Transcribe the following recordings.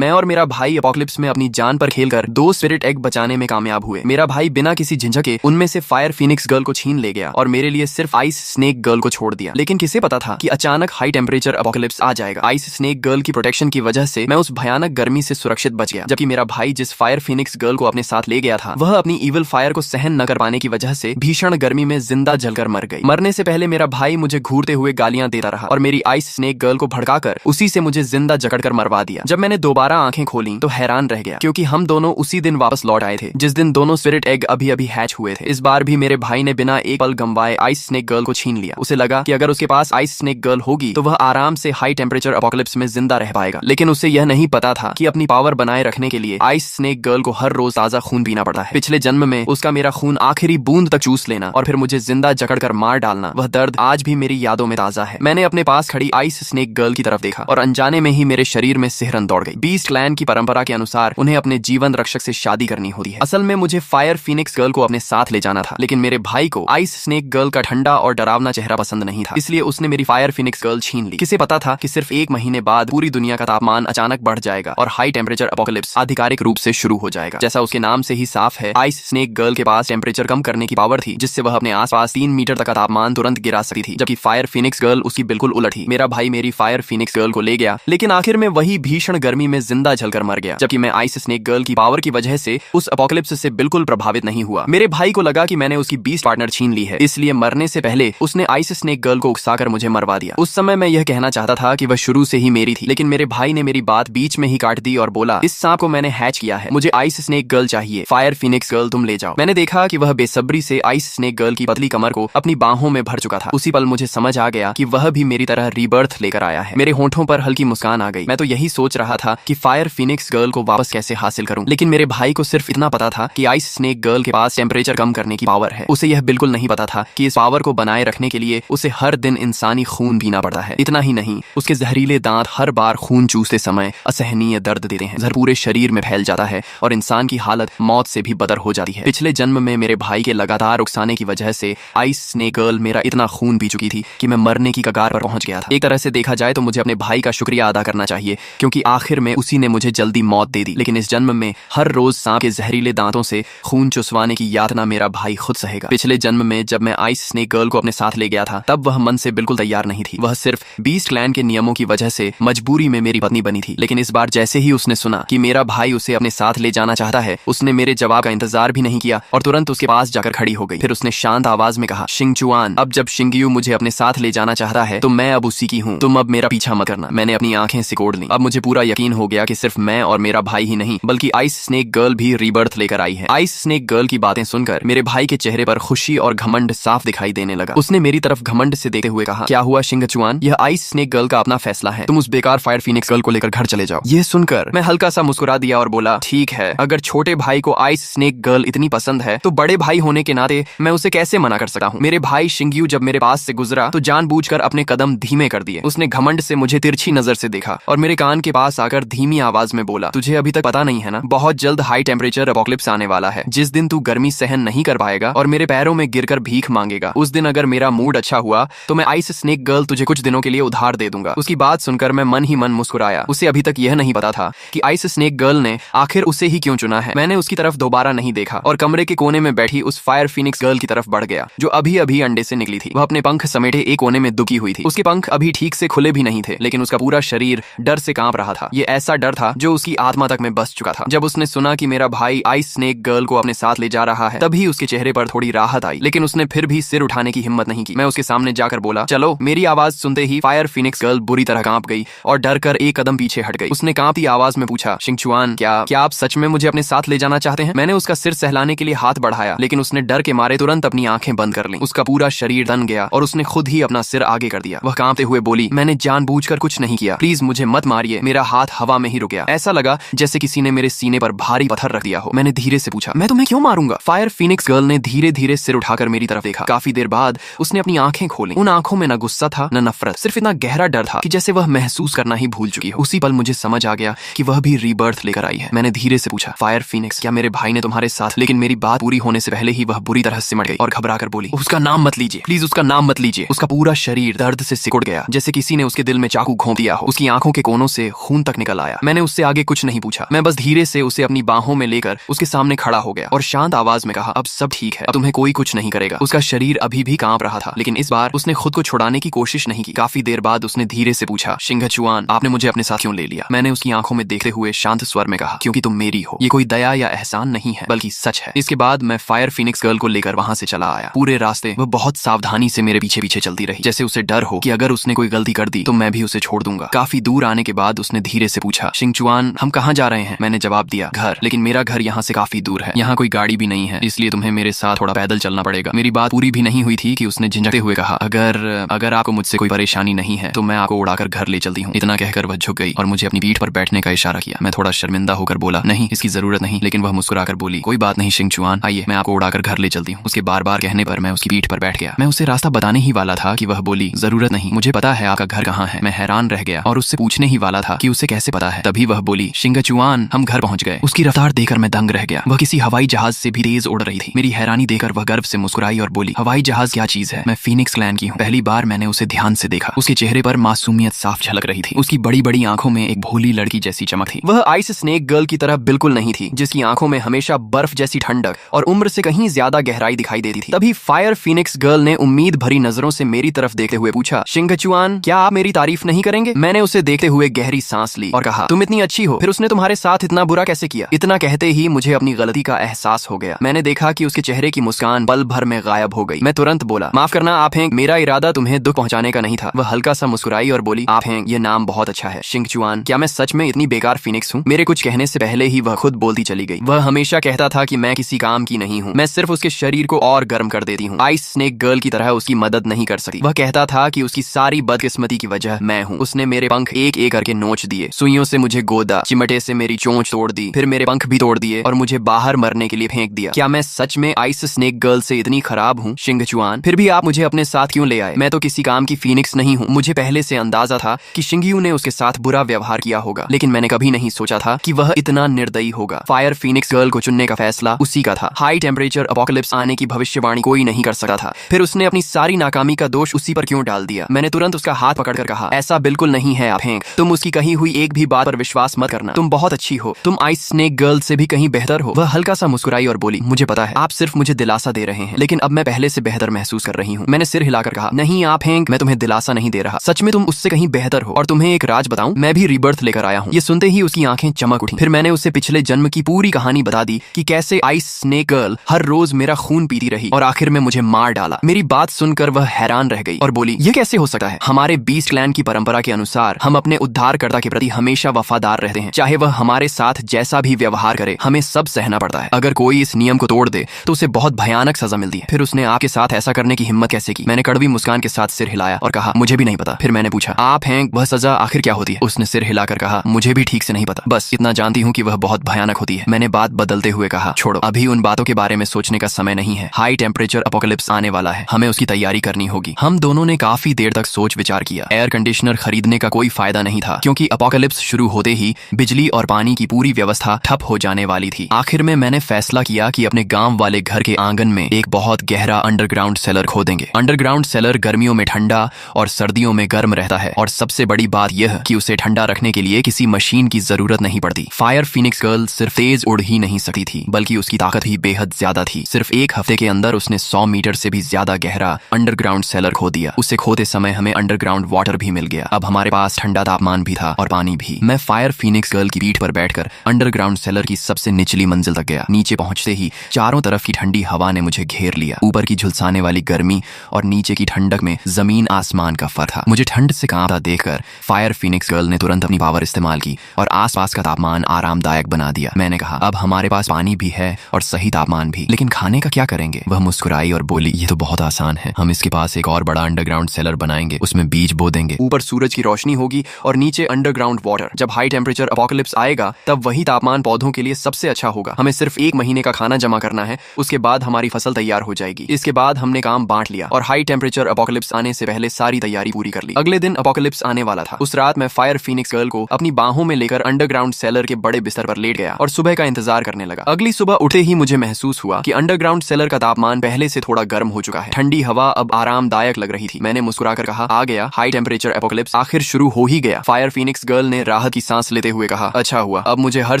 मैं और मेरा भाई एपोकलिप्स में अपनी जान पर खेलकर 2 स्पिरिट एग बचाने में कामयाब हुए। मेरा भाई बिना किसी झिझके उनमें से फायर फिनिक्स गर्ल को छीन ले गया और मेरे लिए सिर्फ आइस स्नेक गर्ल को छोड़ दिया। लेकिन किसे पता था कि अचानक हाई टेम्परेचर एपोकलिप्स आ जाएगा। आइस स्नेक गर्ल की प्रोटेक्शन की वजह से मैं उस भयानक गर्मी से सुरक्षित बच गया, जबकि मेरा भाई जिस फायर फिनिक्स गर्ल को अपने साथ ले गया था वह अपनी इविल फायर को सहन न कर पाने की वजह से भीषण गर्मी में जिंदा जलकर मर गई। मरने से पहले मेरा भाई मुझे घूरते हुए गालियां देता रहा और मेरी आइस स्नेक गर्ल को भड़काकर उसी से मुझे जिंदा जकड़कर मरवा दिया। जब मैंने दोबारा आंखें खोली तो हैरान रह गया, क्योंकि हम दोनों उसी दिन वापस लौट आए थे जिस दिन दोनों स्पिरिट एग अभी अभी हैच हुए थे। इस बार भी मेरे भाई ने बिना एक पल गंवाए आइस स्नेक गर्ल को छीन लिया। उसे लगा कि अगर उसके पास आइस स्नेक गर्ल होगी तो वह आराम से हाई टेम्परेचर एपोकलिप्स में जिंदा रह पाएगा। लेकिन उसे यह नहीं पता था कि अपनी पावर बनाए रखने के लिए आइस स्नेक गर्ल को हर रोज ताजा खून पीना पड़ता है। पिछले जन्म में उसका मेरा खून आखिरी बूंद तक चूस लेना और फिर मुझे जिंदा जकड़कर मार डालना, वह दर्द आज भी मेरी यादों में ताजा है। मैंने अपने पास खड़ी आइस स्नेक गर्ल की तरफ देखा और अनजाने में ही मेरे शरीर में सिहरन दौड़ गई। बीस्ट क्लैन की परंपरा के अनुसार उन्हें अपने जीवन रक्षक से शादी करनी होती है। असल में मुझे फायर फिनिक्स गर्ल को अपने साथ ले जाना था, लेकिन मेरे भाई को आइस स्नेक गर्ल का ठंडा और डरावना चेहरा पसंद नहीं था, इसलिए उसने मेरी फायर फिनिक्स गर्ल छीन ली। किसे पता था कि सिर्फ 1 महीने बाद पूरी दुनिया का तापमान अचानक बढ़ जाएगा और हाई टेम्परेचर एपोकलिप्स आधिकारिक रूप से शुरू हो जाएगा। जैसा उसके नाम से ही साफ है, आइस स्नेक गर्ल के पास टेम्परेचर कम करने की पावर थी, जिससे वह अपने आसपास 3 मीटर तक का तापमान तुरंत गिरा सकती थी, जबकि फायर फिनिक्स गर्ल उसकी बिल्कुल उलट थी। मेरा भाई मेरी फायर फिनिक्स गर्ल को ले गया, लेकिन आखिर में वही भीषण गर्मी में जिंदा जलकर मर गया, जबकि मैं आइस स्नेक गर्ल की पावर की वजह से उस एपोकलिप्स से बिल्कुल प्रभावित नहीं हुआ। मेरे भाई को लगा कि मैंने उसकी बीस्ट पार्टनर छीन ली है, इसलिए मरने से पहले उसने आइस स्नेक गर्ल को उकसाकर मुझे मरवा दिया। उस समय मैं यह कहना चाहता था कि वह शुरू से ही मेरी थी, लेकिन मेरे भाई ने मेरी बात बीच में ही काट दी और बोला, इस सांप को मैंने हैच किया है, मुझे आइस स्नेक गर्ल चाहिए, फायर फिनिक्स गर्ल तुम ले जाओ। मैंने देखा कि वह बेसब्री से आइस स्नेक गर्ल की पतली कमर को अपनी बाहों में भर चुका था। उसी पल मुझे समझ आ गया कि वह भी मेरी तरह रीबर्थ लेकर आया है। मेरे होंठों पर हल्की मुस्कान आ गई। मैं तो यही सोच रहा था कि फायर फिनिक्स गर्ल को वापस कैसे हासिल करूं, लेकिन मेरे भाई को सिर्फ इतना पता था कि आइस स्नेक गर्ल के पास टेम्परेचर कम करने की पावर है। उसे यह बिल्कुल नहीं पता था कि इस पावर को बनाए रखने के लिए उसे हर दिन इंसानी खून पीना पड़ता है। इतना ही नहीं, उसके जहरीले दांत हर बार खून चूसते समय असहनीय दर्द देते हैं, जहर पूरे शरीर में फैल जाता है और इंसान की हालत मौत से भी बदतर हो जाती है। पिछले जन्म में मेरे भाई के लगातार उकसाने की वजह से आइस स्नेक गर्ल मेरा इतना खून पी चुकी थी कि मैं मरने की कगार पर पहुंच गया था। एक तरह से देखा जाए तो मुझे अपने भाई का शुक्रिया अदा करना चाहिए, क्योंकि आखिर में उसी ने मुझे जल्दी मौत दे दी। लेकिन इस जन्म में हर रोज सांप के जहरीले दांतों से खून चुसवाने की यातना मेरा भाई खुद सहेगा। पिछले जन्म में जब मैं आइस स्नेक गर्ल को अपने साथ ले गया था, तब वह मन से बिल्कुल तैयार नहीं थी। वह सिर्फ बीस्ट क्लैन के नियमों की वजह से मजबूरी में मेरी पत्नी बनी थी। लेकिन इस बार जैसे ही उसने सुना कि मेरा भाई उसे अपने साथ ले जाना चाहता है, उसने मेरे जवाब का इंतजार भी नहीं किया और तुरंत उसके पास जाकर खड़ी हो गई। फिर उसने शांत आवाज में कहा, शिंगचुआन, अब जब शिंगयू मुझे अपने साथ ले जाना चाहता है तो मैं अब उसी की हूँ, तुम अब मेरा पीछा मत करना। मैंने अपनी आंखें सिकोड़ ली। अब मुझे पूरा यकीन हो गया कि सिर्फ मैं और मेरा भाई ही नहीं, बल्कि आइस स्नेक गर्ल भी रीबर्थ लेकर आई है। आइस स्नेक गर्ल की बातें सुनकर मेरे भाई के चेहरे पर खुशी और घमंड साफ दिखाई देने लगा। उसने मेरी तरफ घमंड से देखते हुए कहा, क्या हुआ शिंगचुआन, यह आइस स्नेक गर्ल का अपना फैसला है, तुम उस बेकार फायर फिनिक्स गर्ल को लेकर घर चले जाओ। यह सुनकर मैं हल्का सा मुस्कुरा दिया और बोला, ठीक है, अगर छोटे भाई को आइस स्नेक गर्ल इतनी पसंद है तो बड़े भाई होने के नाते मैं उसे कैसे मना कर सकता हूँ। मेरे भाई शिंगयू जब मेरे पास से गुजरा तो जानबूझकर अपने कदम धीमे कर दिए। उसने घमंड से मुझे तिरछी नजर से देखा और मेरे कान के पास आकर धीमी आवाज में बोला, तुझे अभी तक पता नहीं है ना, बहुत जल्द हाई टेम्परेचर एपोकलिप्स आने वाला है। जिस दिन तू गर्मी सहन नहीं कर पाएगा और मेरे पैरों में गिरकर भीख मांगेगा, उस दिन अगर मेरा मूड अच्छा हुआ तो मैं आइस स्नेक गर्ल तुझे कुछ दिनों के लिए उधार दे दूंगा। उसकी बात सुनकर मैं मन ही मन मुस्कुराया। उसे अभी तक यह नहीं पता था कि आइस स्नेक गर्ल ने आखिर उसे ही क्यों चुना है। मैंने उसकी तरफ दोबारा नहीं देखा और कमरे के कोने में बैठी उस फायर फिनिक्स गर्ल की तरफ बढ़ गया, जो अभी अभी अंडे से निकली थी। वह अपने पंख समेटे एक कोने में दुखी हुई थी। उसके पंख अभी ठीक से खुले भी नहीं थे, लेकिन उसका पूरा शरीर डर से कांप रहा था। ये ऐसा डर था जो उसकी आत्मा तक में बस चुका था। जब उसने सुना कि मेरा भाई आइस स्नेक गर्ल को अपने साथ ले जा रहा है, तभी उसके चेहरे पर थोड़ी राहत आई, लेकिन उसने फिर भी सिर उठाने की हिम्मत नहीं की। मैं उसके सामने जाकर बोला, चलो। मेरी आवाज सुनते ही फायर फिनिक्स गर्ल बुरी तरह कांप गई और डर कर एक कदम पीछे हट गई। उसने कांपती आवाज में पूछा, शिंगचुआन, क्या आप सच में मुझे अपने साथ ले जाना चाहते हैं? मैंने उसका सिर सहलाने के लिए हाथ बढ़ाया, लेकिन उसने डर के मारे तुरंत अपनी आंखें बंद कर लीं। उसका पूरा शरीर तन गया और उसने खुद ही अपना सिर आगे कर दिया। वह कांपते हुए बोली, मैंने जानबूझकर कुछ नहीं किया, प्लीज मुझे मत मारिए। मेरा हाथ हवा में ही रुक गया। ऐसा लगा जैसे किसी ने मेरे सीने पर भारी पत्थर रख दिया हो। मैंने धीरे से पूछा, मैं तुम्हें क्यों मारूंगा? फायर फिनिक्स गर्ल ने धीरे धीरे सिर उठाकर मेरी तरफ देखा। काफी देर बाद उसने अपनी आंखें खोली। उन आंखों में न गुस्सा था न नफरत, सिर्फ इतना गहरा डर था कि जैसे वह महसूस करना ही भूल चुकी हो। उसी पल मुझे समझ आ गया कि वह भी रीबर्थ लेकर आई है। मैंने धीरे से पूछा, फायर फिनिक्स, क्या मेरे भाई ने तुम्हारे साथ? लेकिन मेरी बात पूरी होने से पहले ही वह बुरी तरह सिमट गई और घबरा कर बोली, उसका नाम मत लीजिए, प्लीज उसका नाम मत लीजिए। उसका पूरा शरीर दर्द से सिकुड़ गया, जैसे किसी ने उसके दिल में चाकू घोंप दिया हो। उसकी आंखों के कोनों से खून तक निकल आया। आया। मैंने उससे आगे कुछ नहीं पूछा, मैं बस धीरे से उसे अपनी बाहों में लेकर उसके सामने खड़ा हो गया और शांत आवाज में कहा, अब सब ठीक है, अब तुम्हें कोई कुछ नहीं करेगा। उसका शरीर अभी भी कांप रहा था, लेकिन इस बार उसने खुद को छुड़ाने की कोशिश नहीं की। काफी देर बाद उसने धीरे से पूछा, शिंगचुआन, आपने मुझे अपने साथ क्यों ले लिया? मैंने उसकी आंखों में देखते हुए शांत स्वर में कहा, क्योंकि तुम मेरी हो। ये कोई दया या एहसान नहीं है, बल्कि सच है। इसके बाद मैं फायर फिनिक्स गर्ल को लेकर वहां से चला आया। पूरे रास्ते वह बहुत सावधानी से मेरे पीछे पीछे चलती रही, जैसे उसे डर हो कि अगर उसने कोई गलती कर दी तो मैं भी उसे छोड़ दूंगा। काफी दूर आने के बाद उसने धीरे से पूछा, शिंगचुआन, हम कहाँ जा रहे हैं? मैंने जवाब दिया, घर, लेकिन मेरा घर यहाँ से काफी दूर है, यहाँ कोई गाड़ी भी नहीं है, इसलिए तुम्हें मेरे साथ थोड़ा पैदल चलना पड़ेगा। मेरी बात पूरी भी नहीं हुई थी कि उसने झिंझकते हुए कहा, अगर आपको मुझसे कोई परेशानी नहीं है तो मैं आपको उड़ाकर घर ले चलती हूँ। इतना कहकर वह झुक गई और मुझे अपनी पीठ पर बैठने का इशारा किया। मैं थोड़ा शर्मिंदा होकर बोला, नहीं, इसकी जरूरत नहीं, लेकिन वह मुस्कुराकर बोली, कोई बात नहीं शिंगचुआन, आइए, मैं आपको उड़ाकर घर ले चलती हूँ। उसके बार बार कहने पर मैं उसकी पीठ पर बैठ गया। मैं उसे रास्ता बताने ही वाला था कि वह बोली, जरूरत नहीं, मुझे पता है आपका घर कहाँ है। मैं हैरान रह गया और उससे पूछने ही वाला था कि उसे कैसे पता है। तभी वह बोली, शिंगचुआन, हम घर पहुंच गए। उसकी रफ्तार देखकर मैं दंग रह गया। वह किसी हवाई जहाज से भी तेज उड़ रही थी। मेरी हैरानी देखकर वह गर्व से मुस्कुराई और बोली, हवाई जहाज क्या चीज है? मैं फीनिक्स क्लैन की हूँ। पहली बार मैंने उसे ध्यान से देखा। उसके चेहरे पर मासूमियत साफ झलक रही थी। उसकी बड़ी बड़ी आंखों में एक भोली लड़की जैसी चमक थी। वह आइस स्नेक गर्ल की तरह बिल्कुल नहीं थी, जिसकी आंखों में हमेशा बर्फ जैसी ठंडक और उम्र से कहीं ज्यादा गहराई दिखाई देती थी। तभी फायर फिनिक्स गर्ल ने उम्मीद भरी नजरों से मेरी तरफ देखते हुए पूछा, शिंगचुआन, क्या आप मेरी तारीफ नहीं करेंगे? मैंने उसे देखते हुए गहरी सांस ली और कहा, तुम इतनी अच्छी हो, फिर उसने तुम्हारे साथ इतना बुरा कैसे किया? इतना कहते ही मुझे अपनी गलती का एहसास हो गया। मैंने देखा कि उसके चेहरे की मुस्कान पल भर में गायब हो गई। मैं तुरंत बोला, माफ करना आप हैं, मेरा इरादा तुम्हें दुख पहुंचाने का नहीं था। वह हल्का सा मुस्कुराई और बोली, आप हैं, ये नाम बहुत अच्छा है। शिंगचुआन, क्या मैं सच में इतनी बेकार फिनिक्स हूँ? मेरे कुछ कहने से पहले ही वह खुद बोलती चली गई। वह हमेशा कहता था कि मैं किसी काम की नहीं हूँ, मैं सिर्फ उसके शरीर को और गर्म कर देती हूँ। आइस स्नेक गर्ल की तरह उसकी मदद नहीं कर सकती। वह कहता था कि उसकी सारी बदकिस्मती की वजह मैं हूँ। उसने मेरे पंख एक एक करके नोच दिए, सुइयों से मुझे गोदा, चिमटे से मेरी चोंच तोड़ दी, फिर मेरे पंख भी तोड़ दिए और मुझे बाहर मरने के लिए फेंक दिया। क्या मैं सच में आइस स्नेक गर्ल से इतनी खराब हूँ? शिंगचुआन, फिर भी आप मुझे अपने साथ क्यों ले आए? मैं तो किसी काम की फीनिक्स नहीं हूँ। मुझे पहले से अंदाजा था कि शिंगयू ने उसके साथ बुरा व्यवहार किया होगा, लेकिन मैंने कभी नहीं सोचा था कि वह इतना निर्दयी होगा। फायर फीनिक्स गर्ल को चुनने का फैसला उसी का था। हाई टेम्परेचर अपोकलिप्स आने की भविष्यवाणी कोई नहीं कर सकता था। फिर उसने अपनी सारी नाकामी का दोष उसी पर क्यों डाल दिया? मैंने तुरंत उसका हाथ पकड़कर कहा, ऐसा बिल्कुल नहीं है आप हैं, तुम उसकी कही हुई एक भी बात पर विश्वास मत करना। तुम बहुत अच्छी हो, तुम आइस स्नेक गर्ल से भी कहीं बेहतर हो। वह हल्का सा मुस्कुराई और बोली, मुझे पता है, आप सिर्फ मुझे दिलासा दे रहे हैं, लेकिन अब मैं पहले से बेहतर महसूस कर रही हूँ। मैंने सिर हिलाकर कहा, नहीं आप हैं, मैं तुम्हें दिलासा नहीं दे रहा, सच में तुम उससे कहीं बेहतर हो। और तुम्हें एक राज बताऊं, मैं भी रीबर्थ लेकर आया हूँ। ये सुनते ही उसकी आंखें चमक उठी। फिर मैंने उसे पिछले जन्म की पूरी कहानी बता दी कि कैसे आइस स्नेक गर्ल हर रोज मेरा खून पीती रही और आखिर में मुझे मार डाला। मेरी बात सुनकर वह हैरान रह गई और बोली, ये कैसे हो सकता है? हमारे बीस्ट क्लैन की परंपरा के अनुसार हम अपने उद्धारकर्ता के प्रति हमेशा वफादार रहते हैं, चाहे वह हमारे साथ जैसा भी व्यवहार करे, हमें सब सहना पड़ता है। अगर कोई इस नियम को तोड़ दे तो उसे बहुत भयानक सजा मिलती है। फिर उसने आपके साथ ऐसा करने की हिम्मत कैसे की? मैंने कड़वी मुस्कान के साथ सिर हिलाया और कहा, मुझे भी नहीं पता। फिर मैंने पूछा, आप हैं, वह सजा आखिर क्या होती है? उसने सिर हिलाकर कहा, मुझे भी ठीक से नहीं पता, बस इतना जानती हूँ कि वह बहुत भयानक होती है। मैंने बात बदलते हुए कहा, छोड़ो, अभी उन बातों के बारे में सोचने का समय नहीं है। हाई टेम्परेचर अपोकलिप्स आने वाला है, हमें उसकी तैयारी करनी होगी। हम दोनों ने काफी देर तक सोच विचार किया। एयर कंडीशनर खरीदने का कोई फायदा नहीं था, क्योंकि अपोकलिप्स शुरू होते ही बिजली और पानी की पूरी व्यवस्था ठप हो जाने वाली थी। आखिर में मैंने फैसला किया कि अपने गांव वाले घर के आंगन में एक बहुत गहरा अंडरग्राउंड सेलर खोदेंगे। अंडरग्राउंड सेलर गर्मियों में ठंडा और सर्दियों में गर्म रहता है, और सबसे बड़ी बात यह कि उसे ठंडा रखने के लिए किसी मशीन की जरूरत नहीं पड़ती। फायर फीनिक्स गर्ल सिर्फ तेज उड़ ही नहीं सकती थी, बल्कि उसकी ताकत भी बेहद ज्यादा थी। सिर्फ एक हफ्ते के अंदर उसने 100 मीटर से भी ज्यादा गहरा अंडरग्राउंड सेलर खो दिया। उसे खोते समय हमें अंडरग्राउंड वाटर भी मिल गया। अब हमारे पास ठंडा तापमान भी था और पानी भी। मैं फायर फीनिक्स गर्ल की पीठ पर बैठकर अंडरग्राउंड सेलर की सबसे निचली मंजिल तक गया। नीचे पहुंचते ही चारों तरफ की ठंडी हवा ने मुझे घेर लिया। ऊपर की झुलसाने वाली गर्मी और नीचे की ठंडक में जमीन आसमान का फर्क था। मुझे ठंड से कांपता देखकर फायर फीनिक्स गर्ल ने तुरंत अपनी पावर इस्तेमाल की और आसपास का तापमान आरामदायक बना दिया। मैंने कहा, अब हमारे पास पानी भी है और सही तापमान भी, लेकिन खाने का क्या करेंगे? वह मुस्कुराई और बोली, ये तो बहुत आसान है, हम इसके पास एक और बड़ा अंडरग्राउंड सेलर बनाएंगे, उसमें बीज बो देंगे, ऊपर सूरज की रोशनी होगी और नीचे अंडरग्राउंड वाटर। जब हाई टेम्परेचर अपोकलिप्स आएगा तब वही तापमान पौधों के लिए सबसे अच्छा होगा। हमें सिर्फ 1 महीने का खाना जमा करना है, उसके बाद हमारी फसल तैयार हो जाएगी। इसके बाद हमने काम बांट लिया और हाई टेम्परेचर अपोकलिप्स आने से पहले सारी तैयारी पूरी कर ली। अगले दिन अपोकलिप्स आने वाला था। उस रात मैं फायर फीनिक्स गर्ल को अपनी बाहों में लेकर अंडरग्राउंड सेलर के बड़े बिस्तर पर लेट गया और सुबह का इंतजार करने लगा। अगली सुबह उठते ही मुझे महसूस हुआ कि अंडरग्राउंड सेलर का तापमान पहले से थोड़ा गर्म हो चुका है। ठंडी हवा अब आरामदायक लग रही थी। मैंने मुस्कुराकर कहा, आ गया, हाई टेम्परेचर एपोकलिप्स आखिर शुरू हो ही गया। फायर फीनिक्स गर्ल ने राह राहत की सांस लेते हुए कहा, अच्छा हुआ, अब मुझे हर